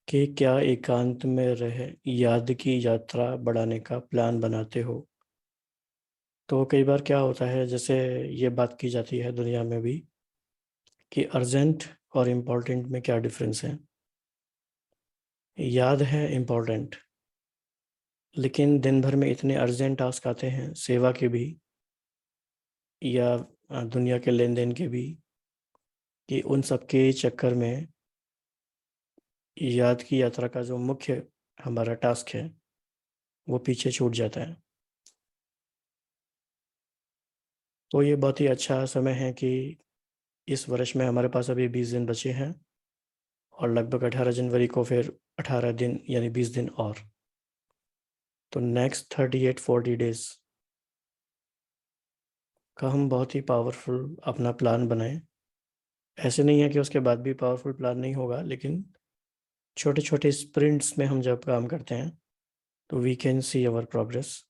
Speaker 2: कि क्या एकांत में रह याद की यात्रा बढ़ाने का प्लान बनाते हो। तो कई बार क्या होता है, जैसे ये बात की जाती है दुनिया में भी कि अर्जेंट और इम्पोर्टेंट में क्या डिफरेंस है। याद है इम्पोर्टेंट, लेकिन दिन भर में इतने अर्जेंट टास्क आते हैं, सेवा के भी या दुनिया के लेन देन के भी, कि उन सब के चक्कर में याद की यात्रा का जो मुख्य हमारा टास्क है वो पीछे छूट जाता है। तो ये बहुत ही अच्छा समय है कि इस वर्ष में हमारे पास अभी 20 दिन बचे हैं और लगभग 18 जनवरी को फिर 18 दिन यानी 20 दिन और। तो नेक्स्ट 38-40 डेज का हम बहुत ही पावरफुल अपना प्लान बनाएं। ऐसे नहीं है कि उसके बाद भी पावरफुल प्लान नहीं होगा, लेकिन छोटे छोटे स्प्रिंट्स में हम जब काम करते हैं तो we can see our progress.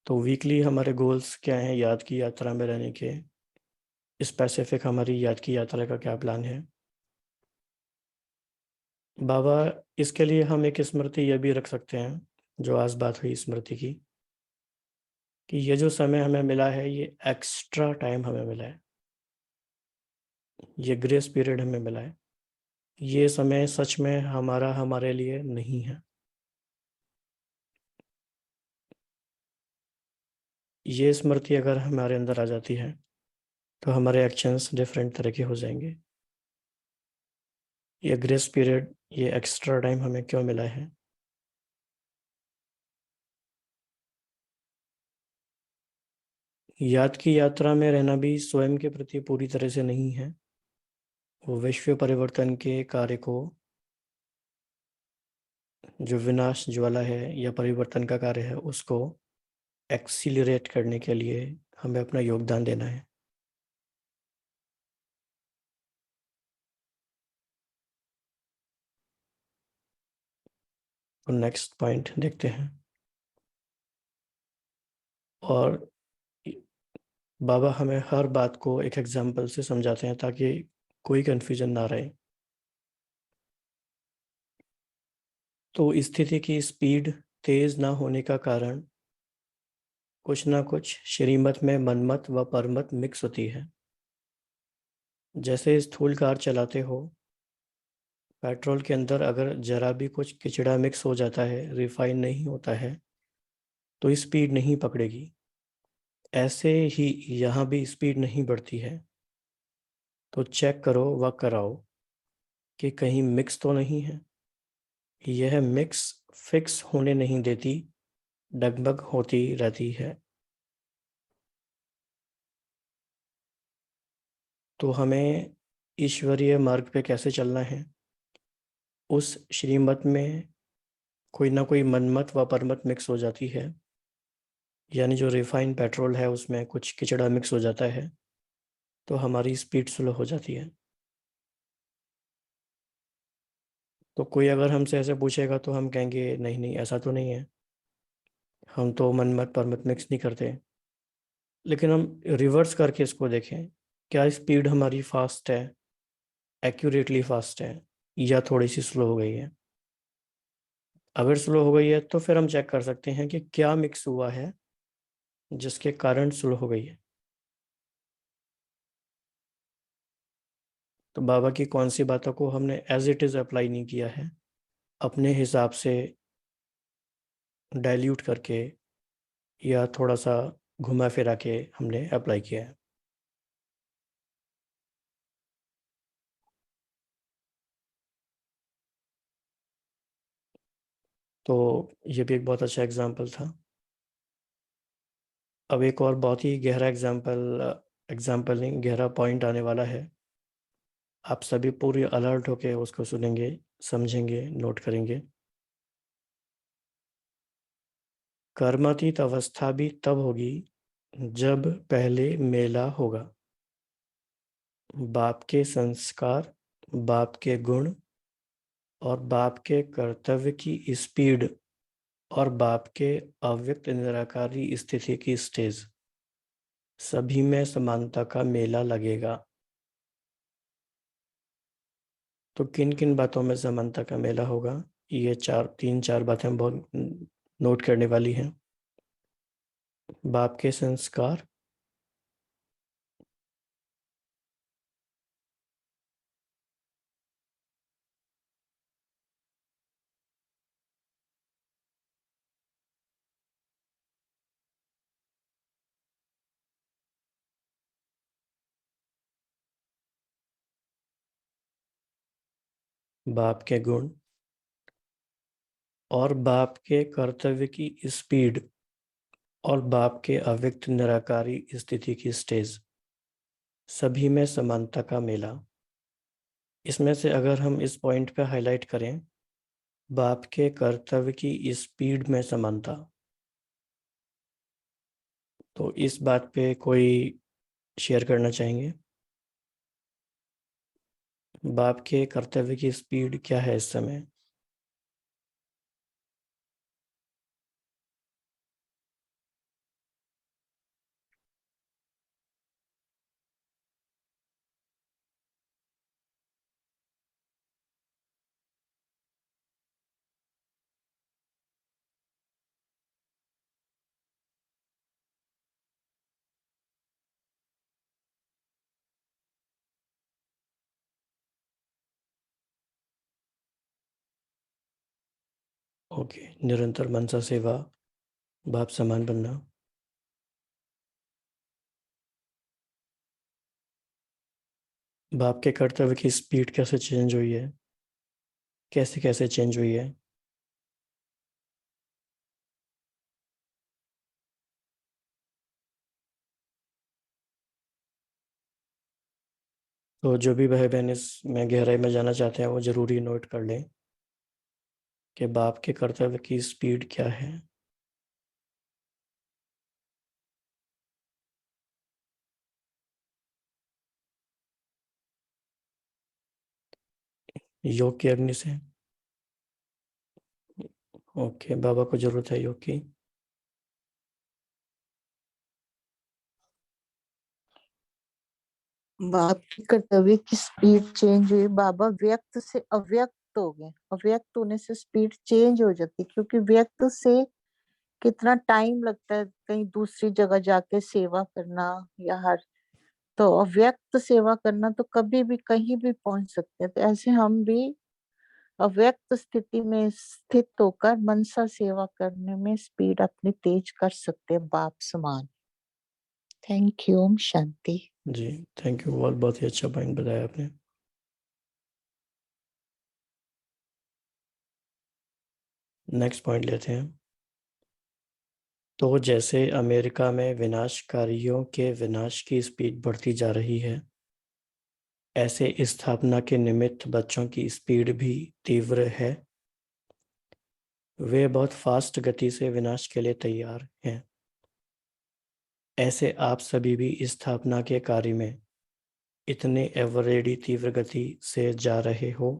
Speaker 2: तो वीकली हमारे गोल्स क्या हैं याद की यात्रा में रहने के, स्पेसिफिक हमारी याद की यात्रा का क्या प्लान है। बाबा, इसके लिए हम एक स्मृति यह भी रख सकते हैं, जो आज बात हुई स्मृति की, कि ये जो समय हमें मिला है ये एक्स्ट्रा टाइम हमें मिला है, ये ग्रेस पीरियड हमें मिला है। ये समय सच में हमारे लिए नहीं है। ये स्मृति अगर हमारे अंदर आ जाती है तो हमारे एक्शंस डिफरेंट तरह के हो जाएंगे। ये ग्रेस पीरियड, ये एक्स्ट्रा टाइम हमें क्यों मिला है? याद की यात्रा में रहना भी स्वयं के प्रति पूरी तरह से नहीं है, वो विश्व परिवर्तन के कार्य को, जो विनाश ज्वाला है या परिवर्तन का कार्य है, उसको एक्सीलरेट करने के लिए हमें अपना योगदान देना है। तो नेक्स्ट पॉइंट देखते हैं। और बाबा हमें हर बात को एक एग्जाम्पल से समझाते हैं ताकि कोई कंफ्यूजन ना रहे। तो स्थिति की स्पीड तेज ना होने का कारण कुछ ना कुछ श्रीमत में मनमत व परमत मिक्स होती है। जैसे स्थूल कार चलाते हो, पेट्रोल के अंदर अगर जरा भी कुछ किचड़ा मिक्स हो जाता है, रिफाइन नहीं होता है, तो स्पीड नहीं पकड़ेगी। ऐसे ही यहाँ भी स्पीड नहीं बढ़ती है। तो चेक करो व कराओ कि कहीं मिक्स तो नहीं है। यह मिक्स फिक्स होने नहीं देती, डगमग होती रहती है। तो हमें ईश्वरीय मार्ग पे कैसे चलना है? उस श्रीमत में कोई ना कोई मनमत व परमत मिक्स हो जाती है, यानी जो रिफाइंड पेट्रोल है उसमें कुछ किचड़ा मिक्स हो जाता है, तो हमारी स्पीड स्लो हो जाती है। तो कोई अगर हमसे ऐसे पूछेगा तो हम कहेंगे नहीं नहीं, ऐसा तो नहीं है, हम तो मनमत परमत मिक्स नहीं करते। लेकिन हम रिवर्स करके इसको देखें, क्या स्पीड हमारी फास्ट है, एक्यूरेटली फास्ट है, या थोड़ी सी स्लो हो गई है? अगर स्लो हो गई है तो फिर हम चेक कर सकते हैं कि क्या मिक्स हुआ है जिसके कारण स्लो हो गई है। तो बाबा की कौन सी बातों को हमने एज इट इज़ अप्लाई नहीं किया है, अपने हिसाब से डाइल्यूट करके या थोड़ा सा घुमा फिरा के हमने अप्लाई किया है। तो ये भी एक बहुत अच्छा एग्जाम्पल था। अब एक और बहुत ही गहरा एग्जाम्पल नहीं, गहरा पॉइंट आने वाला है। आप सभी पूरी अलर्ट होके उसको सुनेंगे, समझेंगे, नोट करेंगे। कर्मातीत अवस्था भी तब होगी जब पहले मेला होगा। बाप के संस्कार, बाप के गुण और बाप के कर्तव्य की स्पीड और बाप के अव्यक्त निराकारी स्थिति की स्टेज, सभी में समानता का मेला लगेगा। तो किन किन बातों में समानता का मेला होगा, ये तीन चार बातें बहुत नोट करने वाली हैं। बाप के संस्कार, बाप के गुण और बाप के कर्तव्य की स्पीड और बाप के अव्यक्त निराकारी स्थिति की स्टेज, सभी में समानता का मेला। इसमें से अगर हम इस पॉइंट पे हाईलाइट करें, बाप के कर्तव्य की स्पीड में समानता, तो इस बात पे कोई शेयर करना चाहेंगे? बाप के कर्तव्य की स्पीड क्या है इस समय? ओके, निरंतर मनसा सेवा, बाप समान बनना। बाप के कर्तव्य की स्पीड कैसे चेंज हुई है, कैसे कैसे चेंज हुई है? तो जो भी भाई बहन इसमें गहराई में जाना चाहते हैं वो जरूरी नोट कर लें कि बाप के कर्तव्य की स्पीड क्या है। योग की अग्नि से। ओके, बाबा को जरूरत है योग की।
Speaker 10: बाप की कर्तव्य की स्पीड चेंज हुई, बाबा व्यक्त से अव्यक्त हो गए। अव्यक्त होने से स्पीड चेंज हो जाती, क्योंकि व्यक्त से कितना टाइम लगता है कहीं दूसरी जगह जाके सेवा करना या हर, तो अव्यक्त सेवा करना तो कभी भी कहीं भी पहुंच सकते हैं। तो ऐसे हम भी अव्यक्त स्थिति में स्थित होकर मनसा सेवा करने में स्पीड अपनी तेज कर सकते हैं बाप समान। Thank you. ओम शांति।
Speaker 2: जी थैंक यू, बहुत ही अच्छा पॉइंट बताया आपने। नेक्स्ट पॉइंट लेते हैं। तो जैसे अमेरिका में विनाशकारियों के विनाश की स्पीड बढ़ती जा रही है, ऐसे स्थापना के निमित्त बच्चों की स्पीड भी तीव्र है। वे बहुत फास्ट गति से विनाश के लिए तैयार हैं। ऐसे आप सभी भी स्थापना के कार्य में इतने एवरेडी तीव्र गति से जा रहे हो।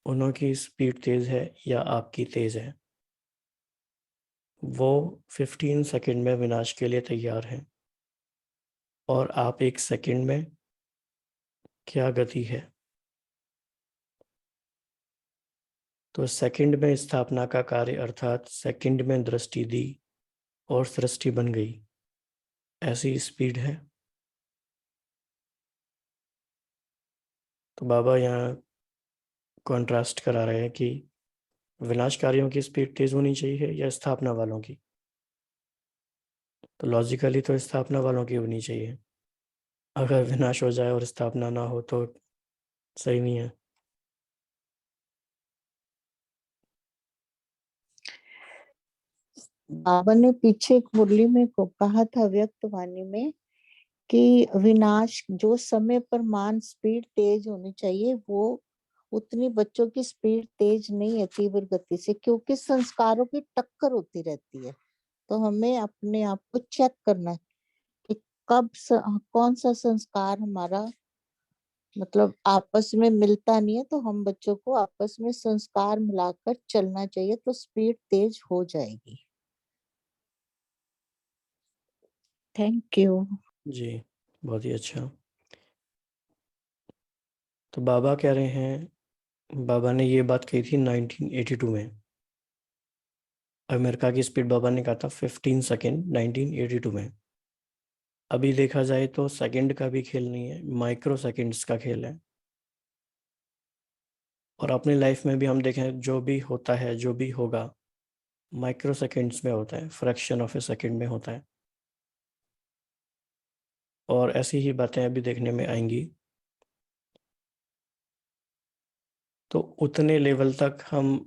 Speaker 2: उन्हों की स्पीड तेज है या आपकी तेज है? वो 15 सेकंड में विनाश के लिए तैयार हैं और आप 1 सेकंड में, क्या गति है? तो सेकंड में स्थापना का कार्य अर्थात सेकंड में दृष्टि दी और सृष्टि बन गई, ऐसी स्पीड है। तो बाबा यहाँ कॉन्ट्रास्ट करा रहे हैं कि विनाशकारियों की स्पीड तेज होनी चाहिए या स्थापना वालों की। तो लॉजिकली तो स्थापना वालों की होनी चाहिए। अगर विनाश हो जाए और स्थापना ना हो तो सही नहीं है।
Speaker 10: बाबा ने पीछे एक मुरली में को कहा था व्यक्त वाणी में कि विनाश जो समय पर मान स्पीड तेज होनी चाहिए वो उतनी बच्चों की स्पीड तेज नहीं है तीव्र गति से, क्योंकि संस्कारों की टक्कर होती रहती है। तो हमें अपने आप को चेक करना है कि कौन सा संस्कार हमारा मतलब आपस में मिलता नहीं है, तो हम बच्चों को आपस में संस्कार मिलाकर चलना चाहिए, तो स्पीड तेज हो जाएगी। Thank you.
Speaker 2: जी, बहुत ही अच्छा। तो बाबा कह रहे हैं, बाबा ने ये बात कही थी 1982 में। अमेरिका की स्पीड बाबा ने कहा था 15 सेकेंड 1982 में। अभी देखा जाए तो सेकंड का भी खेल नहीं है, माइक्रो सेकंड्स का खेल है। और अपनी लाइफ में भी हम देखें, जो भी होता है, जो भी होगा, माइक्रो सेकंड्स में होता है, फ्रैक्शन ऑफ ए सेकंड में होता है। और ऐसी ही बातें अभी देखने में आएंगी। तो उतने लेवल तक हम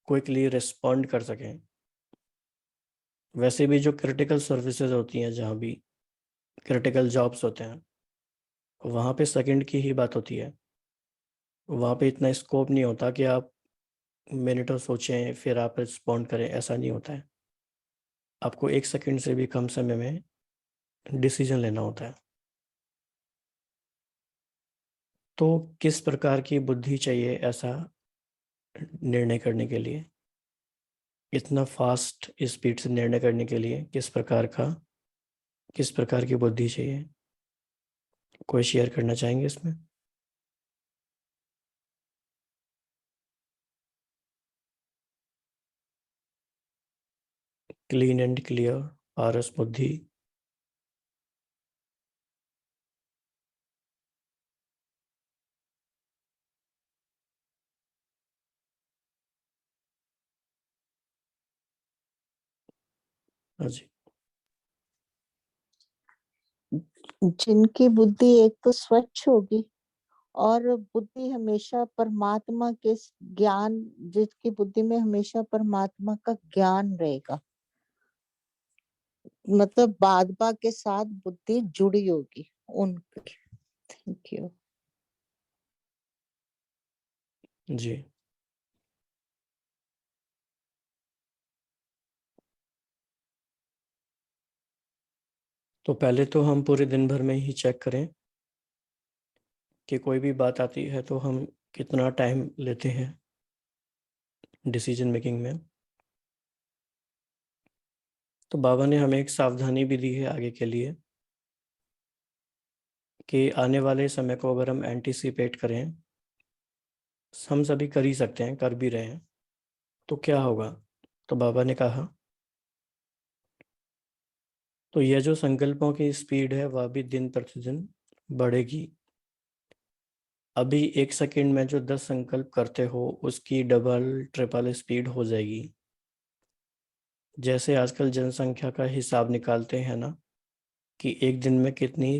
Speaker 2: क्विकली रिस्पॉन्ड कर सकें। वैसे भी जो क्रिटिकल सर्विसेज होती हैं, जहाँ भी क्रिटिकल जॉब्स होते हैं, वहाँ पे सेकंड की ही बात होती है। वहाँ पे इतना स्कोप नहीं होता कि आप मिनटों सोचें फिर आप रिस्पॉन्ड करें, ऐसा नहीं होता है। आपको 1 सेकंड से भी कम समय में डिसीजन लेना होता है। तो किस प्रकार की बुद्धि चाहिए ऐसा निर्णय करने के लिए, इतना फास्ट स्पीड से निर्णय करने के लिए किस प्रकार की बुद्धि चाहिए? कोई शेयर करना चाहेंगे इसमें? क्लीन एंड क्लियर पारस बुद्धि। हाँ जी।
Speaker 10: जिनकी बुद्धि एक तो स्वच्छ होगी और बुद्धि हमेशा परमात्मा के ज्ञान, जिसकी बुद्धि में हमेशा परमात्मा का ज्ञान रहेगा, मतलब बादबा के साथ बुद्धि जुड़ी होगी उनकी। Thank you.
Speaker 2: जी। तो पहले तो हम पूरे दिन भर में ही चेक करें कि कोई भी बात आती है तो हम कितना टाइम लेते हैं डिसीजन मेकिंग में। तो बाबा ने हमें एक सावधानी भी दी है आगे के लिए कि आने वाले समय को अगर हम एंटीसिपेट करें, हम सभी कर ही सकते हैं, कर भी रहे हैं, तो क्या होगा? तो बाबा ने कहा, तो यह जो संकल्पों की स्पीड है वह भी दिन प्रतिदिन बढ़ेगी। अभी 1 सेकंड में जो 10 संकल्प करते हो उसकी डबल ट्रिपल स्पीड हो जाएगी। जैसे आजकल जनसंख्या का हिसाब निकालते हैं ना कि एक दिन में कितनी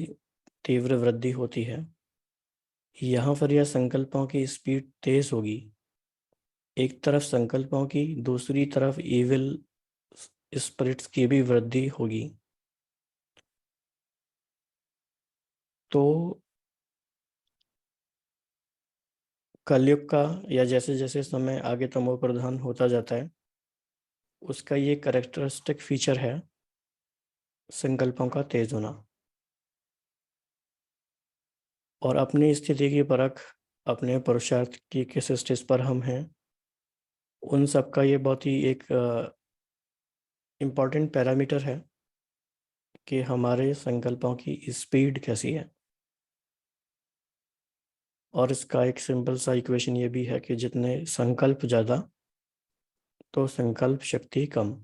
Speaker 2: तीव्र वृद्धि होती है, यहाँ पर यह संकल्पों की स्पीड तेज होगी। एक तरफ संकल्पों की, दूसरी तरफ इविल स्पिरिट्स की भी वृद्धि होगी। तो कलयुग का, या जैसे जैसे समय आगे तमो प्रधान होता जाता है, उसका ये कैरेक्टरिस्टिक फीचर है संकल्पों का तेज होना। और अपनी स्थिति की परख, अपने पुरुषार्थ की किस स्टेज पर हम हैं, उन सब का ये बहुत ही एक इम्पॉर्टेंट पैरामीटर है कि हमारे संकल्पों की स्पीड कैसी है। और इसका एक सिंपल सा इक्वेशन ये भी है कि जितने संकल्प ज़्यादा तो संकल्प शक्ति कम,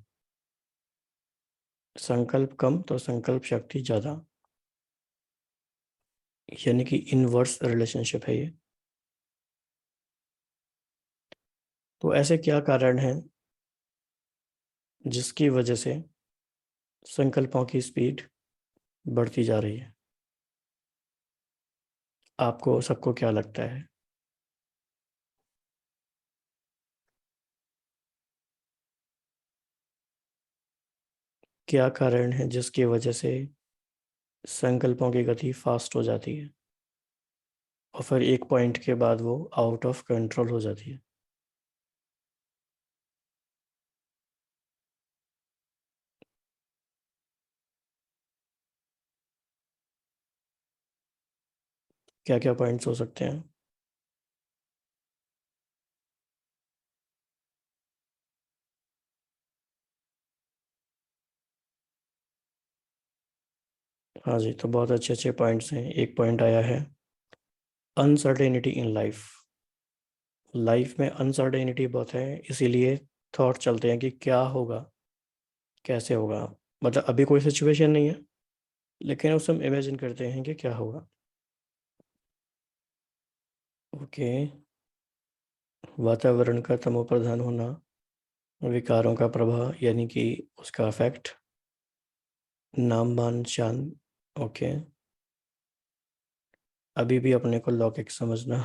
Speaker 2: संकल्प कम तो संकल्प शक्ति ज़्यादा, यानी कि इनवर्स रिलेशनशिप है ये। तो ऐसे क्या कारण हैं जिसकी वजह से संकल्पों की स्पीड बढ़ती जा रही है? आपको सबको क्या लगता है? क्या कारण है जिसकी वजह से संकल्पों की गति फास्ट हो जाती है और फिर एक पॉइंट के बाद वो आउट ऑफ कंट्रोल हो जाती है? क्या क्या पॉइंट्स हो सकते हैं? हाँ जी, तो बहुत अच्छे अच्छे पॉइंट्स हैं। एक पॉइंट आया है अनसर्टेनिटी इन लाइफ। लाइफ में अनसर्टेनिटी बहुत है, इसीलिए थॉट चलते हैं कि क्या होगा, कैसे होगा। मतलब अभी कोई सिचुएशन नहीं है, लेकिन उस हम इमेजिन करते हैं कि क्या होगा। ओके, वातावरण का तमोप्रधान होना, विकारों का प्रभाव यानी कि उसका इफेक्ट, नामवान शान। ओके, अभी भी अपने को लौकिक समझना।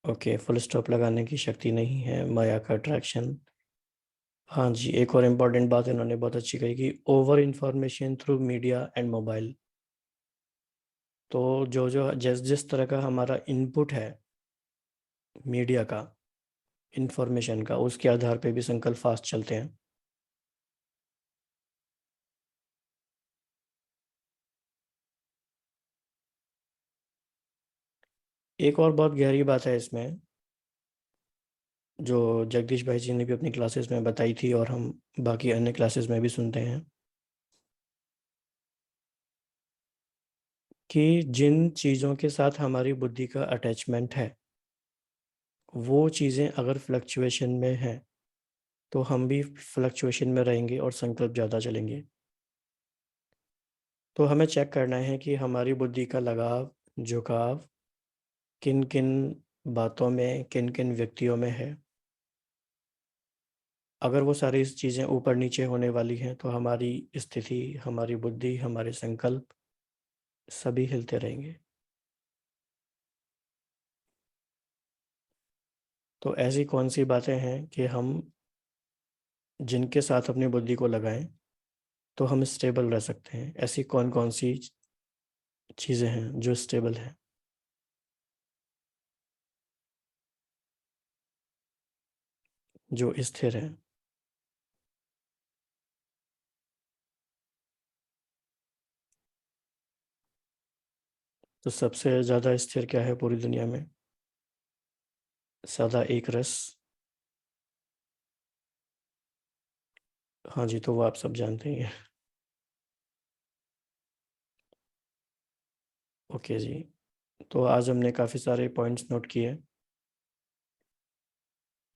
Speaker 2: ओके, फुल स्टॉप लगाने की शक्ति नहीं है, माया का अट्रैक्शन। हाँ जी, एक और इम्पॉर्टेंट बात इन्होंने बहुत अच्छी कही कि over information through media and mobile. तो जो जो जिस जिस तरह का हमारा इनपुट है मीडिया का, इंफॉर्मेशन का, उसके आधार पे भी संकल्प फास्ट चलते हैं। एक और बहुत गहरी बात है इसमें, जो जगदीश भाई जी ने भी अपनी क्लासेस में बताई थी और हम बाकी अन्य क्लासेस में भी सुनते हैं, कि जिन चीज़ों के साथ हमारी बुद्धि का अटैचमेंट है, वो चीज़ें अगर फ्लक्चुएशन में हैं तो हम भी फ्लक्चुएशन में रहेंगे और संकल्प ज़्यादा चलेंगे। तो हमें चेक करना है कि हमारी बुद्धि का लगाव, झुकाव किन किन बातों में, किन किन व्यक्तियों में है। अगर वो सारी चीज़ें ऊपर नीचे होने वाली हैं तो हमारी स्थिति, हमारी बुद्धि, हमारे संकल्प सभी हिलते रहेंगे। तो ऐसी कौन सी बातें हैं कि हम जिनके साथ अपनी बुद्धि को लगाएं तो हम स्टेबल रह सकते हैं? ऐसी कौन कौन सी चीज़ें हैं जो स्टेबल हैं, जो स्थिर हैं? तो सबसे ज़्यादा स्थिर क्या है पूरी दुनिया में? सदा एक रस। हाँ जी, तो वो आप सब जानते ही हैं। ओके जी, तो आज हमने काफ़ी सारे पॉइंट्स नोट किए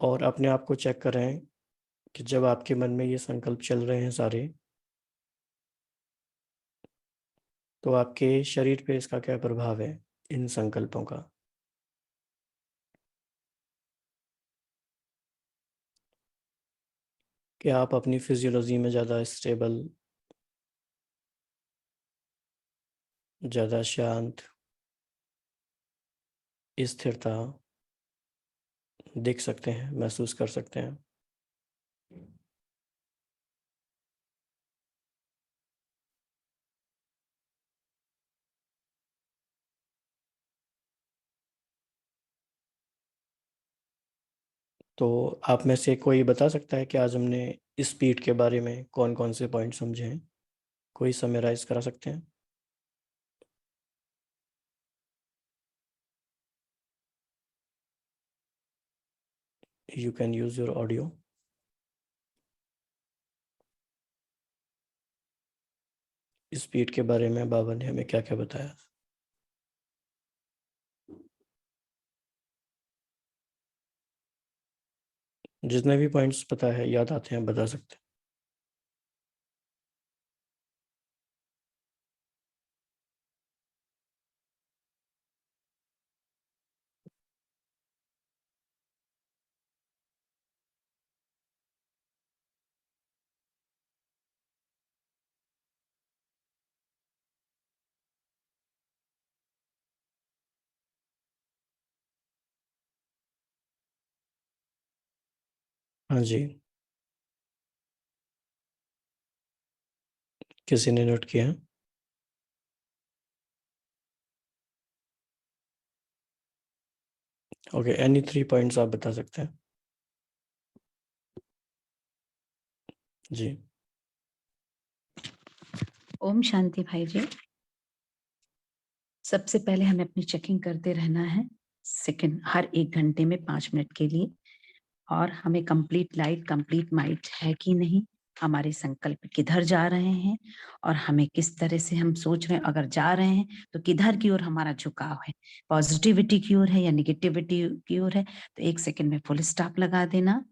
Speaker 2: और अपने आप को चेक करें कि जब आपके मन में ये संकल्प चल रहे हैं सारे, तो आपके शरीर पे इसका क्या प्रभाव है इन संकल्पों का? क्या आप अपनी फिजियोलॉजी में ज़्यादा स्टेबल, ज़्यादा शांत, स्थिरता देख सकते हैं, महसूस कर सकते हैं? तो आप में से कोई बता सकता है कि आज हमने स्पीड के बारे में कौन कौन से पॉइंट समझे हैं? कोई समराइज करा सकते हैं? You can use your audio. Speed के बारे में बाबा ने हमें क्या क्या बताया? जितने भी पॉइंट्स पता है, याद आते हैं, बता सकते हैं। हाँ जी, किसी ने नोट किया? ओके, एनी 3 पॉइंट्स आप बता सकते हैं? जी।
Speaker 11: ओम शांति भाई जी। सबसे पहले हमें अपनी चेकिंग करते रहना है, सेकंड हर 1 घंटे में 5 मिनट के लिए, और हमें कंप्लीट लाइट, कंप्लीट माइट है कि नहीं, हमारे संकल्प किधर जा रहे हैं और हमें किस तरह से हम सोच रहे हैं, अगर जा रहे हैं तो किधर की ओर हमारा झुकाव है, पॉजिटिविटी की ओर है या निगेटिविटी की ओर है। तो 1 सेकंड में फुल स्टॉप लगा देना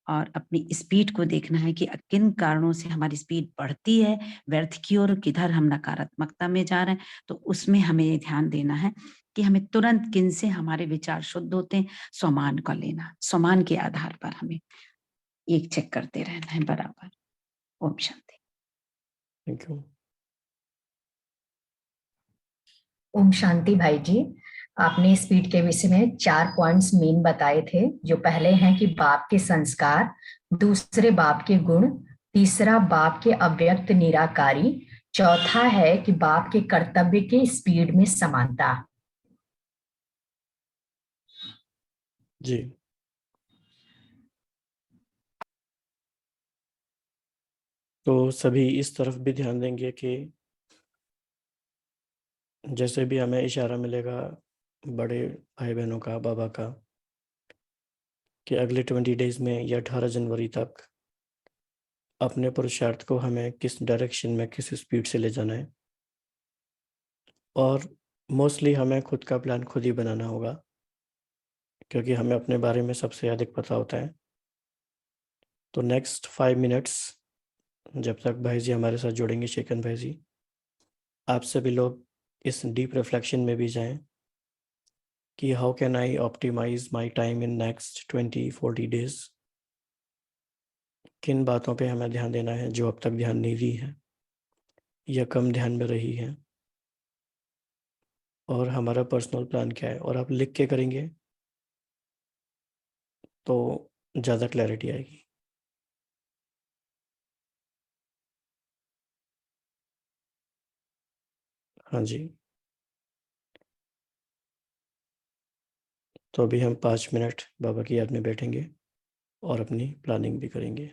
Speaker 11: और अपनी स्पीड को देखना है कि किन कारणों से हमारी स्पीड बढ़ती है व्यर्थ की ओर, किधर हम नकारात्मकता में जा रहे हैं। तो उसमें हमें ध्यान देना है कि हमें तुरंत किन से हमारे विचार शुद्ध होते हैं, स्वमान का लेना, स्वमान के आधार पर हमें एक चेक करते रहना है बराबर। ओम शांति।
Speaker 2: Thank you.
Speaker 8: ओम शांति भाई जी, आपने स्पीड के विषय में 4 पॉइंट्स मेन बताए थे। जो पहले हैं कि बाप के संस्कार, दूसरे बाप के गुण, तीसरा बाप के अव्यक्त निराकारी, चौथा है कि बाप के कर्तव्य के स्पीड में समानता।
Speaker 2: जी। तो सभी इस तरफ भी ध्यान देंगे कि जैसे भी हमें इशारा मिलेगा बड़े भाई बहनों का, बाबा का, कि अगले 20 डेज में या 18 जनवरी तक अपने पुरुषार्थ को हमें किस डायरेक्शन में, किस स्पीड से ले जाना है। और मोस्टली हमें खुद का प्लान खुद ही बनाना होगा, क्योंकि हमें अपने बारे में सबसे अधिक पता होता है। तो नेक्स्ट 5 मिनट्स जब तक भाई जी हमारे साथ जुड़ेंगे, शेखन भाई जी, आप सभी लोग इस डीप रिफ्लेक्शन में भी जाएं कि how can I optimize my time in next 20-40 days. किन बातों पे हमें ध्यान देना है जो अब तक ध्यान नहीं दी है या कम ध्यान में रही है, और हमारा पर्सनल प्लान क्या है। और आप लिख के करेंगे तो ज़्यादा क्लैरिटी आएगी। हाँ जी। तो अभी हम 5 मिनट बाबा की याद में बैठेंगे और अपनी प्लानिंग भी करेंगे।